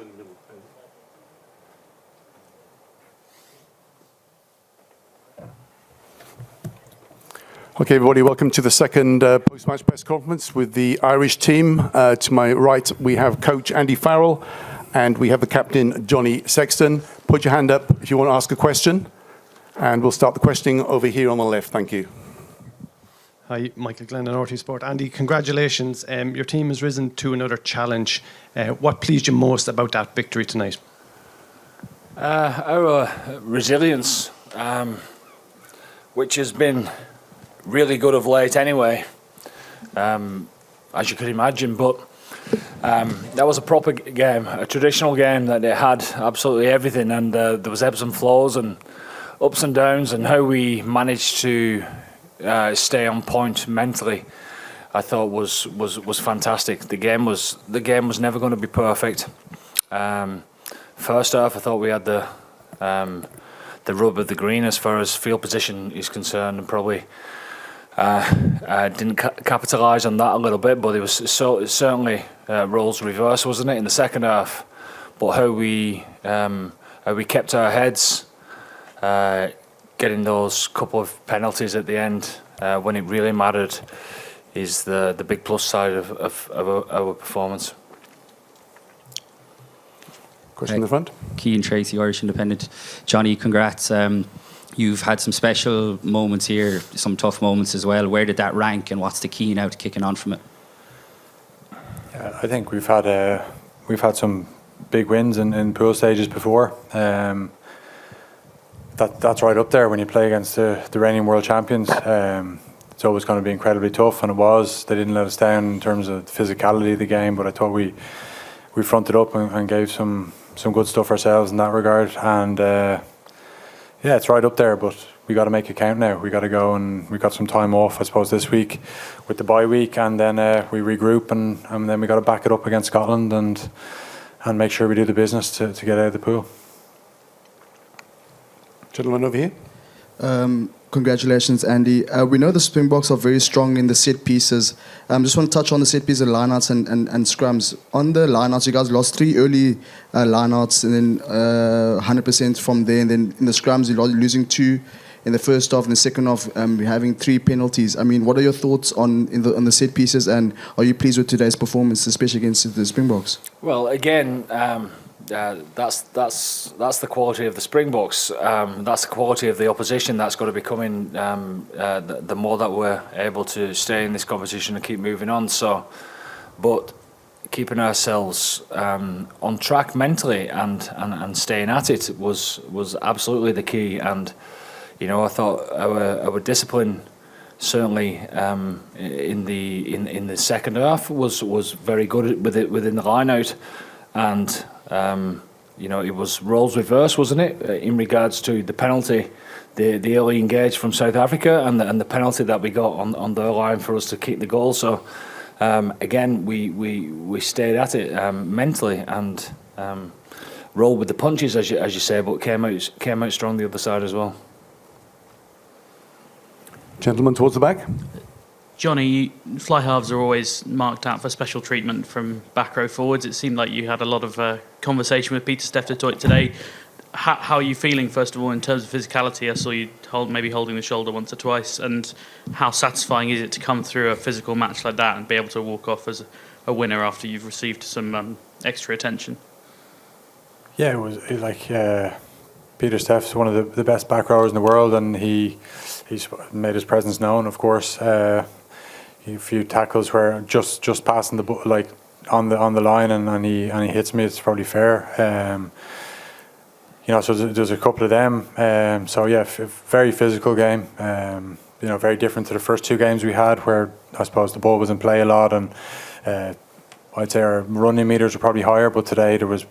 in the middle. Okay, everybody, welcome to the second post-match press conference with the Irish team. To my right, we have coach Andy Farrell, and we have the captain, Johnny Sexton. Put your hand up if you want to ask a question, and we'll start the questioning over here on the left. Thank you. Hi, Michael Glennon, RT Sport. Andy, congratulations. Your team has risen to another challenge. What pleased you most about that victory tonight? Our resilience, which has been really good of late anyway, as you could imagine, but that was a proper game, a traditional game that it had absolutely everything, and there was ebbs and flows and ups and downs, and how we managed to stay on point mentally, I thought was fantastic. The game was never going to be perfect. First half, I thought we had the rub of the green as far as field position is concerned, and probably didn't capitalise on that a little bit, but it was certainly roles reversed, wasn't it, in the second half? But how we kept our heads, getting those couple of penalties at the end when it really mattered, is the big plus side of our performance. Question in the front. Cian Tracy, Irish Independent. Johnny, congrats. You've had some special moments here, some tough moments as well. Where did that rank, and what's the key now to kicking on from it? Yeah, I think we've had some big wins in pool stages before. That's right up there when you play against the reigning world champions. It's always going to be incredibly tough, and it was. They didn't let us down in terms of the physicality of the game, but I thought we fronted up and gave some good stuff ourselves in that regard. And yeah, it's right up there, but we got to make it count now. We got to go, and we got some time off, I suppose, this week with the bye week, and then we regroup, and then we got to back it up against Scotland and make sure we do the business to get out of the pool. Gentleman over here. Congratulations, Andy. We know the Springboks are very strong in the set pieces. Just want to touch on the set pieces, lineouts and scrums. On the lineouts, you guys lost 3 early lineouts, and then 100% from there. And then in the scrums, you're losing 2 in the first half. In the second half, you're having 3 penalties. I mean, what are your thoughts on the set pieces, and are you pleased with today's performance, especially against the Springboks? Well, again, that's the quality of the Springboks. That's the quality of the opposition that's got to be coming. The more that we're able to stay in this competition and keep moving on. So, but keeping ourselves on track mentally and staying at it was absolutely the key. And you know, I thought our discipline certainly in the second half was very good within the line out, and you know, it was roles reversed, wasn't it, in regards to the penalty, the early engage from South Africa, and the penalty that we got on their line for us to kick the goal. So again, we stayed at it mentally and rolled with the punches, as you say, but came out strong the other side as well. Gentleman towards the back. Johnny, fly halves are always marked out for special treatment from back row forwards. It seemed like you had a lot of conversation with Peter Steftotoit today. How are you feeling, first of all, in terms of physicality? I saw you maybe holding the shoulder once or twice. And how satisfying is it to come through a physical match like that and be able to walk off as a winner after you've received some extra attention? Yeah, it was Peter Steph's one of the best back rowers in the world, and he's made his presence known, of course. A few tackles where just passing the on the line, and he hits me. It's probably fair. You know, so there's a couple of them. So yeah, very physical game. You know, very different to the first 2 games we had, where I suppose the ball was in play a lot, and I'd say our running meters were probably higher. But today there was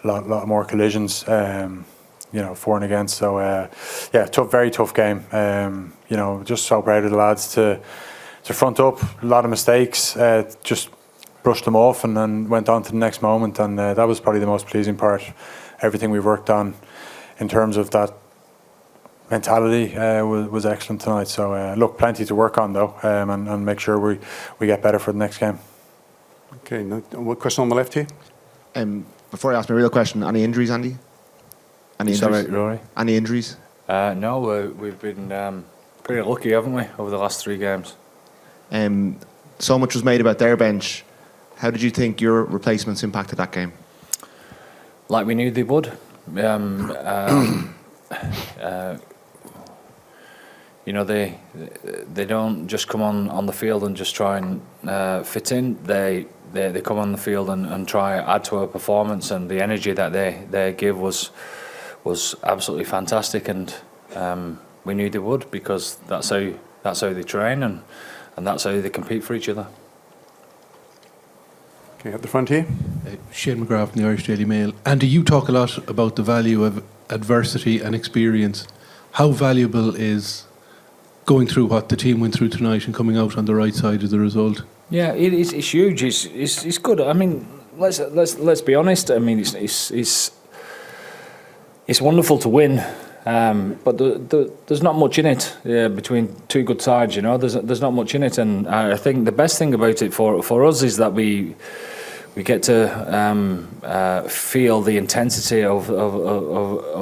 a lot more collisions. You know, for and against. So yeah, very tough game. You know, just so proud of the lads to front up. A lot of mistakes, just brushed them off and then went on to the next moment, and that was probably the most pleasing part. Everything we've worked on in terms of that mentality was excellent tonight. So look, plenty to work on though, and make sure we get better for the next game. Okay, what question on the left here? before I ask my real question, any injuries, Andy? Any Sorry, injuries? Rory. Any injuries? No, we've been pretty lucky, haven't we, over the last 3 games? So much was made about their bench. How did you think your replacements impacted that game? Like we knew they would. You know, they don't just come on the field and just try and fit in. They come on the field and try add to our performance, and the energy that they give was absolutely fantastic, and we knew they would, because that's how they train, and that's how they compete for each other. Okay, at the front here. Shane McGrath from the Irish Daily Mail. Andy, you talk a lot about the value of adversity and experience. How valuable is going through what the team went through tonight and coming out on the right side of the result? Yeah, it's huge. It's good. I mean, let's be honest. I mean, it's wonderful to win, but there's not much in it between 2 good sides. You know, there's not much in it, and I think the best thing about it for us is that we get to feel the intensity of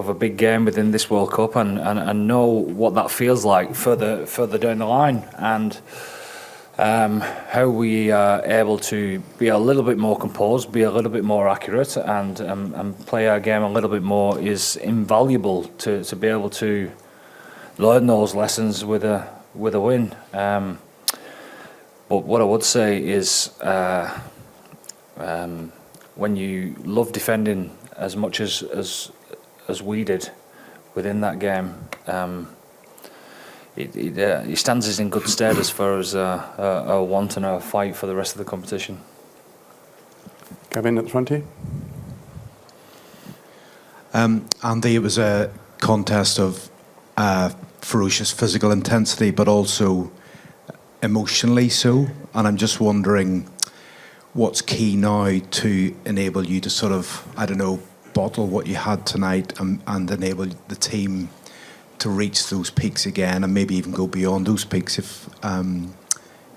a big game within this World Cup, and know what that feels like further down the line, and how we are able to be a little bit more composed, be a little bit more accurate, and play our game a little bit more is invaluable to be able to learn those lessons with a win. But what I would say is, when you love defending as much as we did within that game, it stands us in good stead as far as our want and our fight for the rest of the competition. Gavin at the front here. Andy, it was a contest of ferocious physical intensity, but also emotionally so. And I'm just wondering what's key now to enable you to sort of, I don't know, bottle what you had tonight and enable the team to reach those peaks again, and maybe even go beyond those peaks if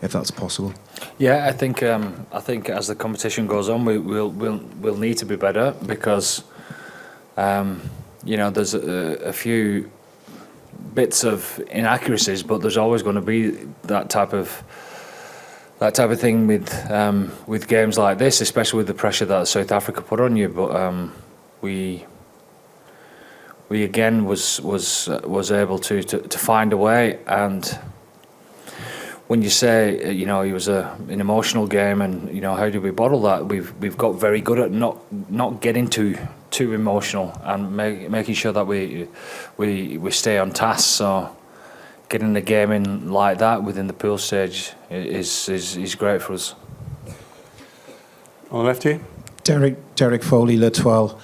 that's possible. Yeah, I think as the competition goes on, we'll need to be better, because you know, there's a few bits of inaccuracies, but there's always going to be that type of thing with games like this, especially with the pressure that South Africa put on you. But we again was able to find a way. And when you say, you know, it was an emotional game, and you know, how do we bottle that? We've got very good at not getting too emotional, and making sure that we stay on task. So getting the game in like that within the pool stage is great for us. On the left here. Derek Foley, L'Etoile.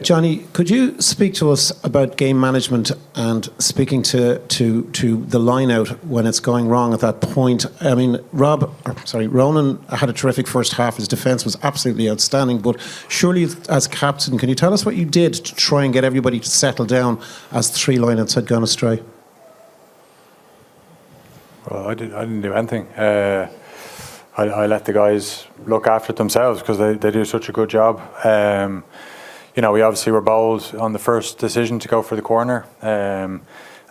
Johnny, could you speak to us about game management and speaking to the line out when it's going wrong at that point? I mean, Ronan had a terrific first half. His defence was absolutely outstanding. But surely, as captain, can you tell us what you did to try and get everybody to settle down as 3 lineouts had gone astray? Well, I didn't do anything. I let the guys look after it themselves, because they do such a good job. You know, we obviously were bold on the first decision to go for the corner, and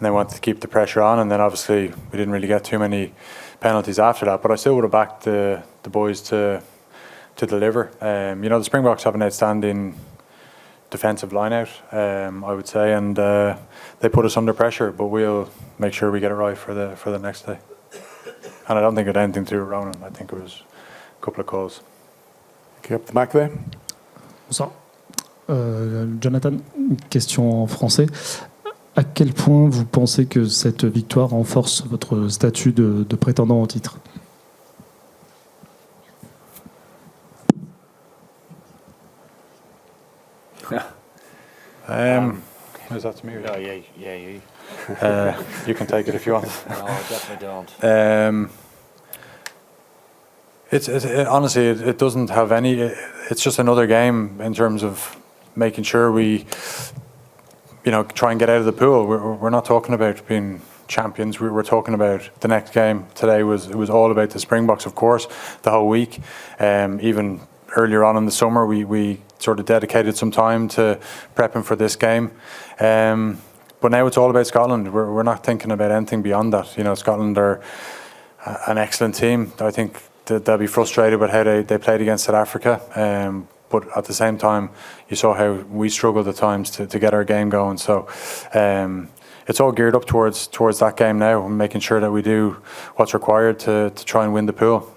then wanted to keep the pressure on, and then obviously we didn't really get too many penalties after that. But I still would have backed the boys to deliver. You know, the Springboks have an outstanding defensive line-out, I would say, and they put us under pressure, but we'll make sure we get it right for the next day. And I don't think it had anything to do with Ronan. I think it was a couple of calls. Okay, up the back there. Bonsoir. Jonathan, une question en français. À quel point vous pensez que cette victoire renforce votre statut de prétendant au titre? Is that to me? Oh, yeah, you. You can take it if you want. No, I definitely don't. Honestly, it doesn't have any. It's just another game in terms of making sure we, you know, try and get out of the pool. We're not talking about being champions. We're talking about the next game. Today it was all about the Springboks, of course, the whole week. Even earlier on in the summer, we sort of dedicated some time to prepping for this game. But now it's all about Scotland. We're not thinking about anything beyond that. You know, Scotland are an excellent team. I think that they'll be frustrated with how they played against South Africa. But at the same time, you saw how we struggled at times to get our game going. So it's all geared up towards that game now, and making sure that we do what's required to try and win the pool.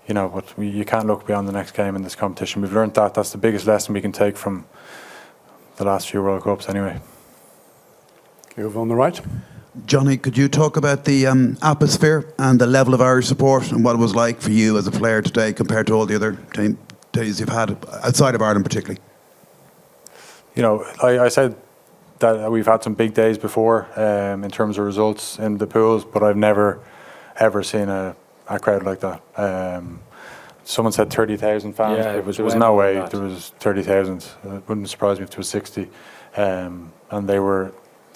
You know, but you can't look beyond the next game in this competition. We've learned that. That's the biggest lesson we can take from the last few World Cups anyway. Okay, over on the right. Johnny, could you talk about the atmosphere and the level of Irish support and what it was like for you as a player today compared to all the other days you've had outside of Ireland particularly? You know, I said that we've had some big days before in terms of results in the pools, but I've never ever seen a crowd like that. Someone said 30,000 fans. Yeah, there was no way there was 30,000. It wouldn't surprise me if there was 60. And they were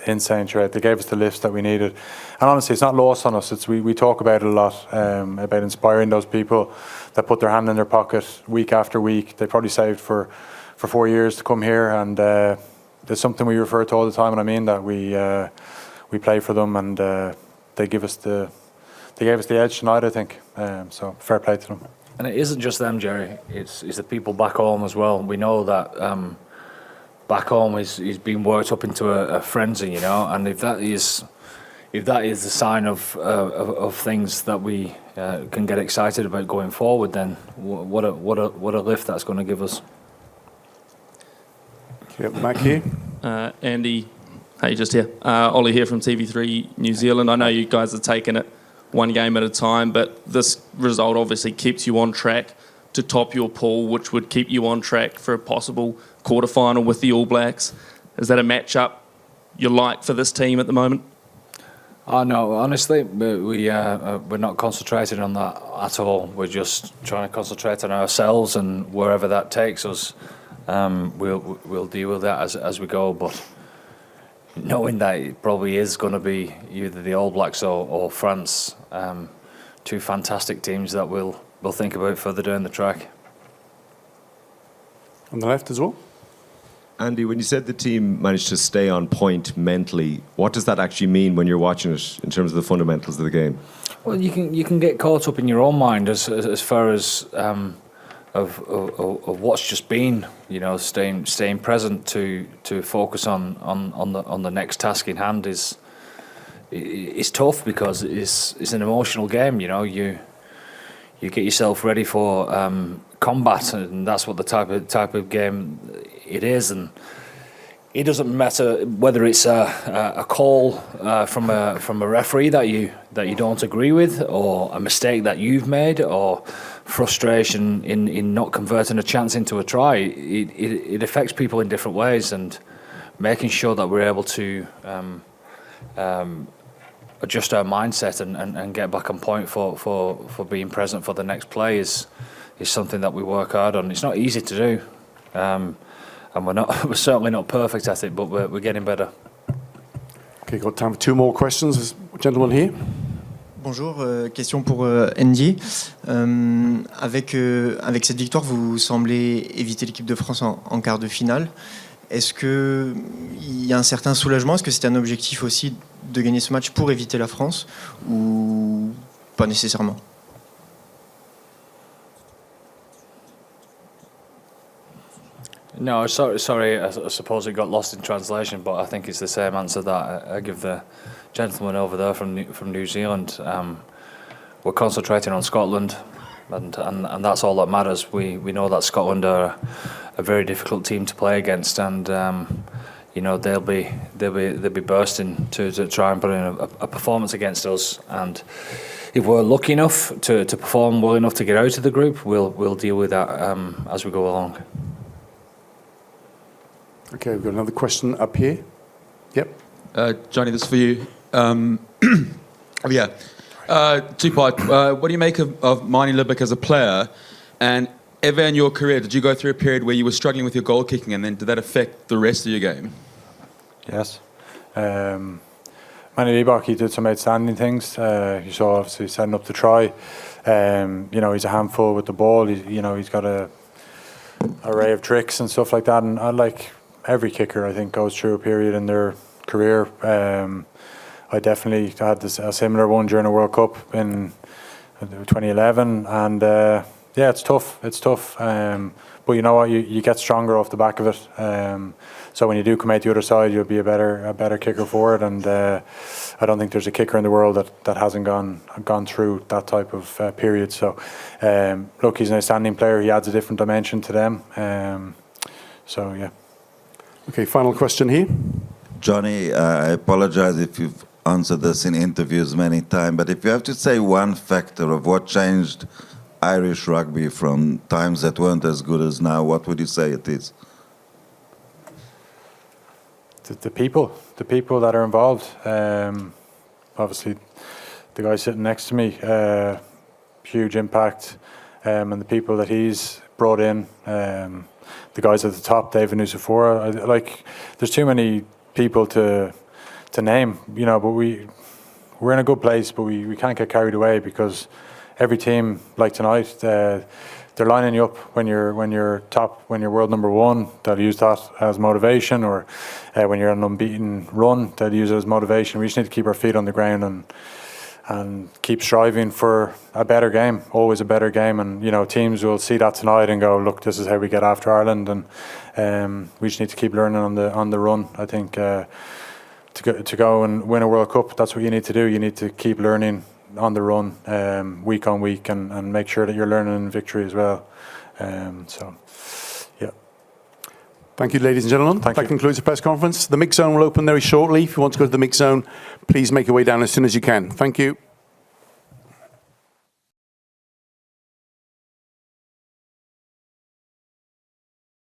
insane throughout. They gave us the lifts that we needed. And honestly, it's not lost on us. We talk about it a lot, about inspiring those people that put their hand in their pocket week after week. They probably saved for 4 years to come here, and there's something we refer to all the time, and I mean that. We play for them, and they gave us the edge tonight, I think. So fair play to them. And it isn't just them, Jerry. It's the people back home as well. We know that back home is being worked up into a frenzy, you know. And if that is the sign of things that we can get excited about going forward, then what a lift that's going to give us. Yep, Mac here. Andy, hey, just here. Ollie here from TV3 New Zealand. I know you guys are taking it one game at a time, but this result obviously keeps you on track to top your pool, which would keep you on track for a possible quarterfinal with the All Blacks. Is that a matchup you like for this team at the moment? Oh no, honestly, we're not concentrating on that at all. We're just trying to concentrate on ourselves, and wherever that takes us, we'll deal with that as we go. But knowing that it probably is going to be either the All Blacks or France, two fantastic teams that we'll think about further down the track. On the left as well. Andy, when you said the team managed to stay on point mentally, what does that actually mean when you're watching it in terms of the fundamentals of the game? Well, you can get caught up in your own mind as far as of what's just been, you know, staying present to focus on the next task in hand is tough, because it's an emotional game. You know, you get yourself ready for combat, and that's what the type of game it is. And it doesn't matter whether it's a call from a referee that you don't agree with, or a mistake that you've made, or frustration in not converting a chance into a try. It affects people in different ways, and making sure that we're able to adjust our mindset and get back on point for being present for the next play is something that we work hard on. It's not easy to do, and we're certainly not perfect at it, but we're getting better. Okay, got time for two more questions. This gentleman here. Bonjour, question pour Andy. Avec cette victoire, vous semblez éviter l'équipe de France en quart de finale. Est-ce qu'il y a un certain soulagement? Est-ce que c'était un objectif aussi de gagner ce match pour éviter la France, ou pas nécessairement? No, sorry. I suppose it got lost in translation, but I think it's the same answer that I give the gentleman over there from New Zealand. We're concentrating on Scotland, and that's all that matters. We know that Scotland are a very difficult team to play against, and you know, they'll be bursting to try and put in a performance against us. And if we're lucky enough to perform well enough to get out of the group, we'll deal with that as we go along. Okay, we've got another question up here. Yep. Johnny, this is for you. Two-part. What do you make of Marnie Libbik as a player? And ever in your career, did you go through a period where you were struggling with your goal kicking, and then did that affect the rest of your game? Yes. Manny Liebach, he did some outstanding things. You saw obviously setting up the try. He's a handful with the ball. He's got a array of tricks and stuff like that. And I like every kicker, I think, goes through a period in their career. I definitely had a similar one during a World Cup in 2011, and it's tough. It's tough. But you know what? You get stronger off the back of it. So when you do come out the other side, you'll be a better kicker for it. And I don't think there's a kicker in the world that hasn't gone through that type of period. So look, he's an outstanding player. He adds a different dimension to them. So yeah. Okay, final question here. Johnny, I apologize if you've answered this in interviews many times, but if you have to say one factor of what changed Irish rugby from times that weren't as good as now, what would you say it is? The people that are involved. Obviously, the guy sitting next to me, huge impact, and the people that he's brought in, the guys at the top, David Nusafora. There's too many people to name, but we're in a good place, but we can't get carried away, because every team, like tonight, they're lining you up when you're top, when you're world number one. They'll use that as motivation, or when you're on an unbeaten run, they'll use it as motivation. We just need to keep our feet on the ground and keep striving for a better game, always a better game. And teams will see that tonight and go, look, this is how we get after Ireland, and we just need to keep learning on the run. I think to go and win a World Cup, that's what you need to do. You need to keep learning on the run, week on week, and make sure that you're learning in victory as well. Yeah. Thank you, ladies and gentlemen. That concludes the press conference. The mix zone will open very shortly. If you want to go to the mix zone, please make your way down as soon as you can. Thank you.